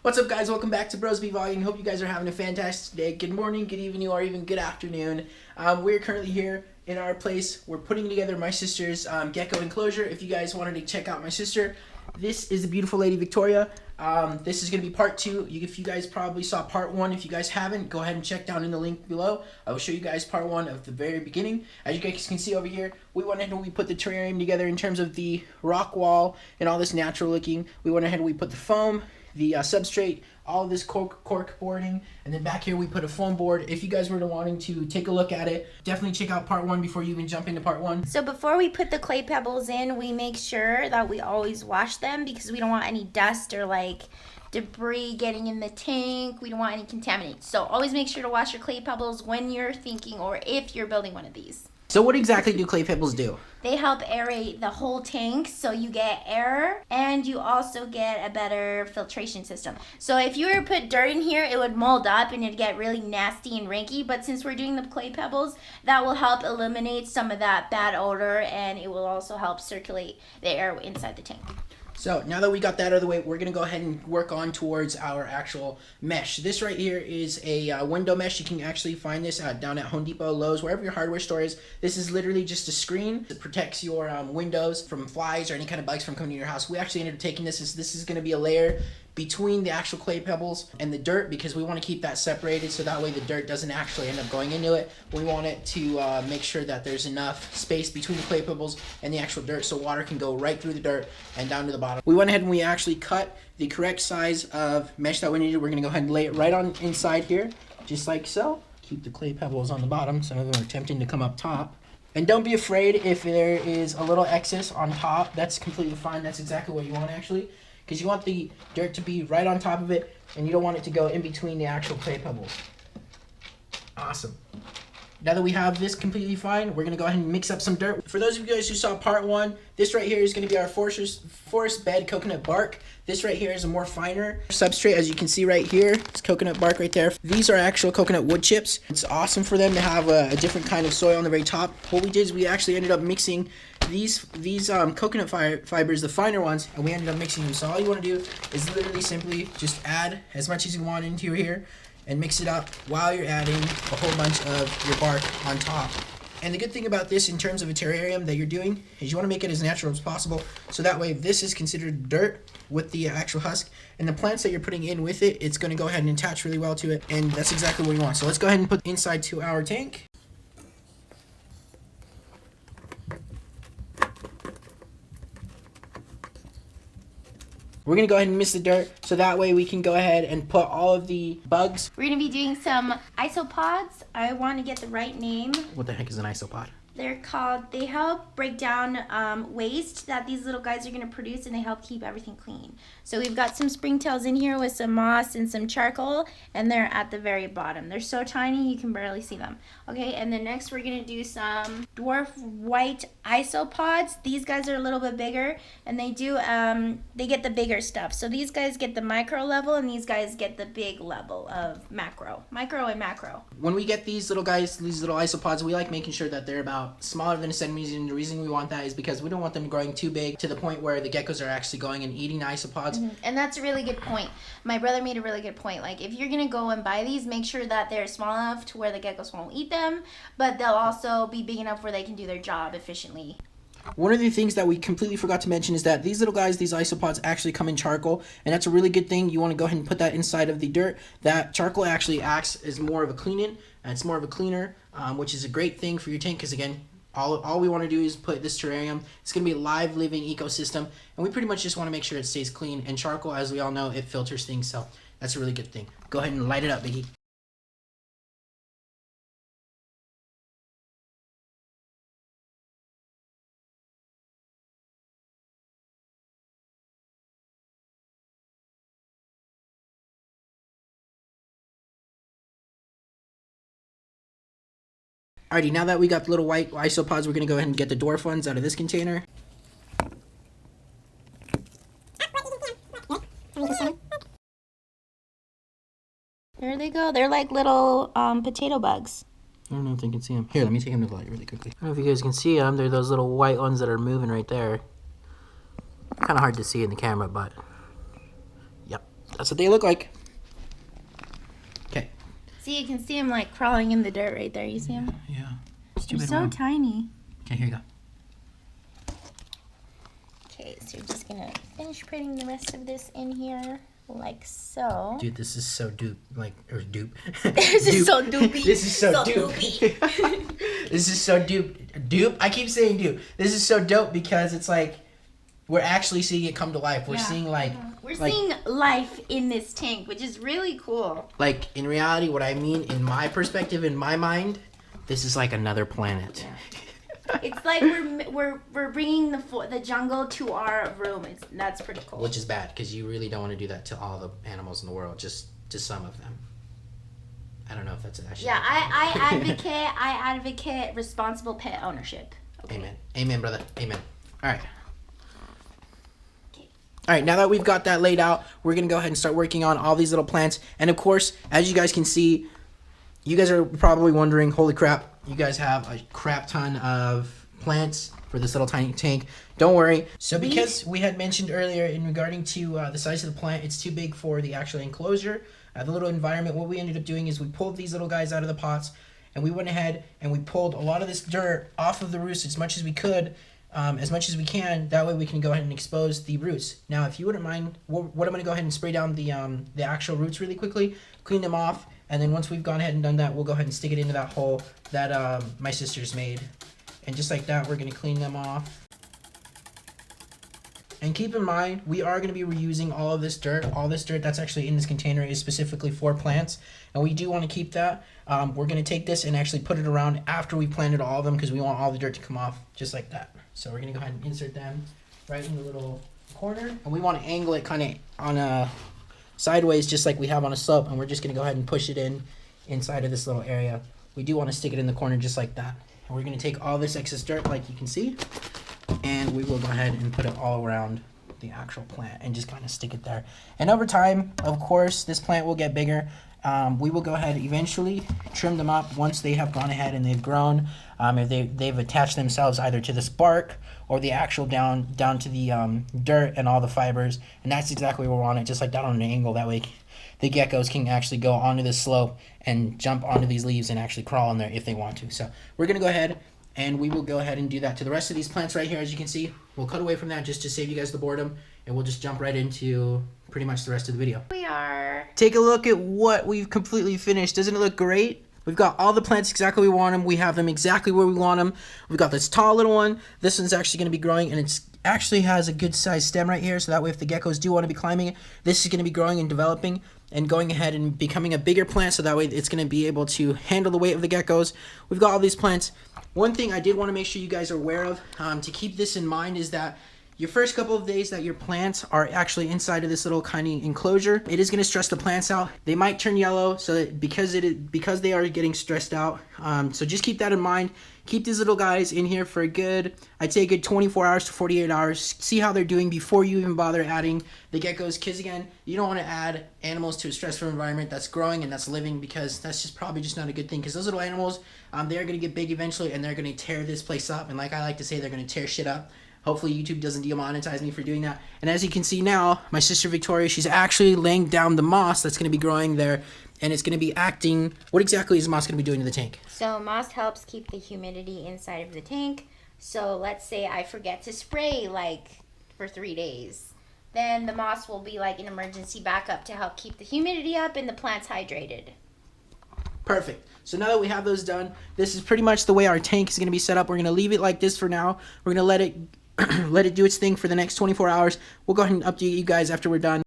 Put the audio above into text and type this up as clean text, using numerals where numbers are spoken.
What's up, guys? Welcome back to Bros Be Vlogging. Hope you guys are having a fantastic day. Good morning, good evening, or even good afternoon. We're currently here in our place. We're putting together my sister's gecko enclosure. If you guys wanted to check out my sister, this is the beautiful lady Victoria. This is going to be part 2. If you guys probably saw part 1, if you guys haven't, go ahead and check down in the link below. I will show you guys part 1 of the very beginning. As you guys can see over here, we went ahead and we put the terrarium together in terms of the rock wall and all this natural looking. We went ahead and we put the foam, the substrate, all of this cork boarding, and then back here we put a foam board. If you guys were wanting to take a look at it, definitely check out part 1 before you even jump into part 1. So before we put the clay pebbles in, we make sure that we always wash them because we don't want any dust or like debris getting in the tank. We don't want any contaminants. So always make sure to wash your clay pebbles when you're thinking or if you're building one of these. So what exactly do clay pebbles do? They help aerate the whole tank so you get air and you also get a better filtration system. So if you were to put dirt in here, it would mold up and it'd get really nasty and ranky. But since we're doing the clay pebbles, that will help eliminate some of that bad odor and it will also help circulate the air inside the tank. So now that we got that out of the way, we're going to go ahead and work on towards our actual mesh. This right here is a window mesh. You can actually find this down at Home Depot, Lowe's, wherever your hardware store is. This is literally just a screen that protects your windows from flies or any kind of bugs from coming to your house. We actually ended up taking this. This is going to be a layer between the actual clay pebbles and the dirt because we want to keep that separated so that way the dirt doesn't actually end up going into it. We want it to make sure that there's enough space between the clay pebbles and the actual dirt so water can go right through the dirt and down to the bottom. We went ahead and we actually cut the correct size of mesh that we needed. We're going to go ahead and lay it right on inside here, just like so. Keep the clay pebbles on the bottom. Some of them are tempting to come up top. And don't be afraid if there is a little excess on top. That's completely fine. That's exactly what you want actually, because you want the dirt to be right on top of it and you don't want it to go in between the actual clay pebbles. Awesome. Now that we have this completely fine, we're going to go ahead and mix up some dirt. For those of you guys who saw part 1, this right here is going to be our forest bed coconut bark. This right here is a more finer substrate. As you can see right here, it's coconut bark right there. These are actual coconut wood chips. It's awesome for them to have a different kind of soil on the very top. What we did is we actually ended up mixing these coconut fibers, the finer ones, and we ended up mixing them. So all you want to do is literally simply just add as much as you want into here and mix it up while you're adding a whole bunch of your bark on top. And the good thing about this in terms of a terrarium that you're doing is you want to make it as natural as possible. So that way this is considered dirt with the actual husk. And the plants that you're putting in with it, it's going to go ahead and attach really well to it. And that's exactly what we want. So let's go ahead and put inside to our tank. We're going to go ahead and mix the dirt so that way we can go ahead and put all of the bugs. We're going to be doing some isopods. I want to get the right name. What the heck is an isopod? They help break down waste that these little guys are going to produce and they help keep everything clean. So we've got some springtails in here with some moss and some charcoal and they're at the very bottom. They're so tiny you can barely see them. Okay, and then next we're going to do some dwarf white isopods. These guys are a little bit bigger and they get the bigger stuff. So these guys get the micro level and these guys get the big level of micro and macro. When we get these little guys, these little isopods, we like making sure that they're about smaller than a centimeter, and the reason we want that is because we don't want them growing too big to the point where the geckos are actually going and eating the isopods. And that's a really good point. My brother made a really good point. Like if you're gonna go and buy these, make sure that they're small enough to where the geckos won't eat them, but they'll also be big enough where they can do their job efficiently. One of the things that we completely forgot to mention is that these little guys, these isopods, actually come in charcoal, and that's a really good thing. You want to go ahead and put that inside of the dirt. That charcoal actually acts as more of a cleaning, and it's more of a cleaner, which is a great thing for your tank because, again, all we want to do is put this terrarium. It's going to be a live, living ecosystem, and we pretty much just want to make sure it stays clean. And charcoal, as we all know, it filters things, so that's a really good thing. Go ahead and light it up, Biggie. Alrighty, now that we got the little white isopods, we're going to go ahead and get the dwarf ones out of this container. There they go. They're like little potato bugs. I don't know if they can see them. Here, let me take them to the light really quickly. I don't know if you guys can see them. They're those little white ones that are moving right there. Kind of hard to see in the camera, but yep, That's what they look like. Okay. See, you can see them like crawling in the dirt right there. You see them? Yeah. They're so tiny. Okay, here you go. Okay, so you're just gonna finish putting the rest of this in here like so. Dude, this is so dupe. This is so doopy. This is so dupe. doopy. This is so dupe. Dupe? I keep saying dupe. This is so dope because it's like we're actually seeing it come to life. We're seeing we're seeing life in this tank, which is really cool. Like in reality, what I mean in my perspective, in my mind, this is like another planet. Yeah. It's like we're bringing the jungle to our room. That's pretty cool. Which is bad because you really don't want to do that to all the animals in the world, just to some of them. I don't know if that's actually. Yeah, I advocate responsible pet ownership. Okay. Amen. Amen, brother. Amen. All right. All right, now that we've got that laid out, we're going to go ahead and start working on all these little plants. And of course, as you guys can see, you guys are probably wondering, holy crap, you guys have a crap ton of plants for this little tiny tank. Don't worry. So because we had mentioned earlier in regarding to the size of the plant, it's too big for the actual enclosure, the little environment, what we ended up doing is we pulled these little guys out of the pots, and we went ahead and we pulled a lot of this dirt off of the roots as much as we could, as much as we can. That way we can go ahead and expose the roots. Now, if you wouldn't mind, what I'm going to go ahead and spray down the actual roots really quickly, clean them off, and then once we've gone ahead and done that, we'll go ahead and stick it into that hole that my sister's made. And just like that, we're going to clean them off. And keep in mind, we are going to be reusing all of this dirt. All this dirt that's actually in this container is specifically for plants. And we do want to keep that. We're going to take this and actually put it around after we planted all of them because we want all the dirt to come off just like that. So we're going to go ahead and insert them right in the little corner. And we want to angle it kind of on a sideways just like we have on a slope. And we're just going to go ahead and push it inside of this little area. We do want to stick it in the corner just like that. And we're going to take all this excess dirt like you can see. And we will go ahead and put it all around the actual plant and just kind of stick it there. And over time, of course, this plant will get bigger. We will go ahead eventually trim them up once they have gone ahead and they've grown. If they've attached themselves either to this bark or the actual down to the dirt and all the fibers. And that's exactly where we want it, just like that on an angle. That way the geckos can actually go onto this slope and jump onto these leaves and actually crawl in there if they want to. So we're going to go ahead and we will go ahead and do that to the rest of these plants right here. As you can see, we'll cut away from that just to save you guys the boredom, and we'll just jump right into pretty much the rest of the video. We are. Take a look at what we've completely finished. Doesn't it look great? We've got all the plants exactly we want them. We have them exactly where we want them. We've got this tall little one. This one's actually going to be growing, and it's actually has a good sized stem right here, so that way if the geckos do want to be climbing it, this is going to be growing and developing and going ahead and becoming a bigger plant, so that way it's going to be able to handle the weight of the geckos. We've got all these plants. One thing I did want to make sure you guys are aware of, to keep this in mind, is that your first couple of days that your plants are actually inside of this little tiny enclosure, it is going to stress the plants out. They might turn yellow, so that because they are getting stressed out. So just keep that in mind. Keep these little guys in here for a good, I'd say a good 24 hours to 48 hours. See how they're doing before you even bother adding the geckos. Because again, you don't want to add animals to a stressful environment that's growing and that's living, because that's just probably just not a good thing. Because those little animals, they're going to get big eventually, and they're going to tear this place up. And like I like to say, they're going to tear shit up. Hopefully YouTube doesn't demonetize me for doing that. And as you can see now, my sister Victoria, she's actually laying down the moss that's going to be growing there. And it's going to be acting, what exactly is moss going to be doing to the tank? So moss helps keep the humidity inside of the tank. So let's say I forget to spray like for 3 days. Then the moss will be like an emergency backup to help keep the humidity up and the plants hydrated. Perfect. So now that we have those done, this is pretty much the way our tank is going to be set up. We're going to leave it like this for now. We're going to let it do its thing for the next 24 hours. We'll go ahead and update you guys after we're done.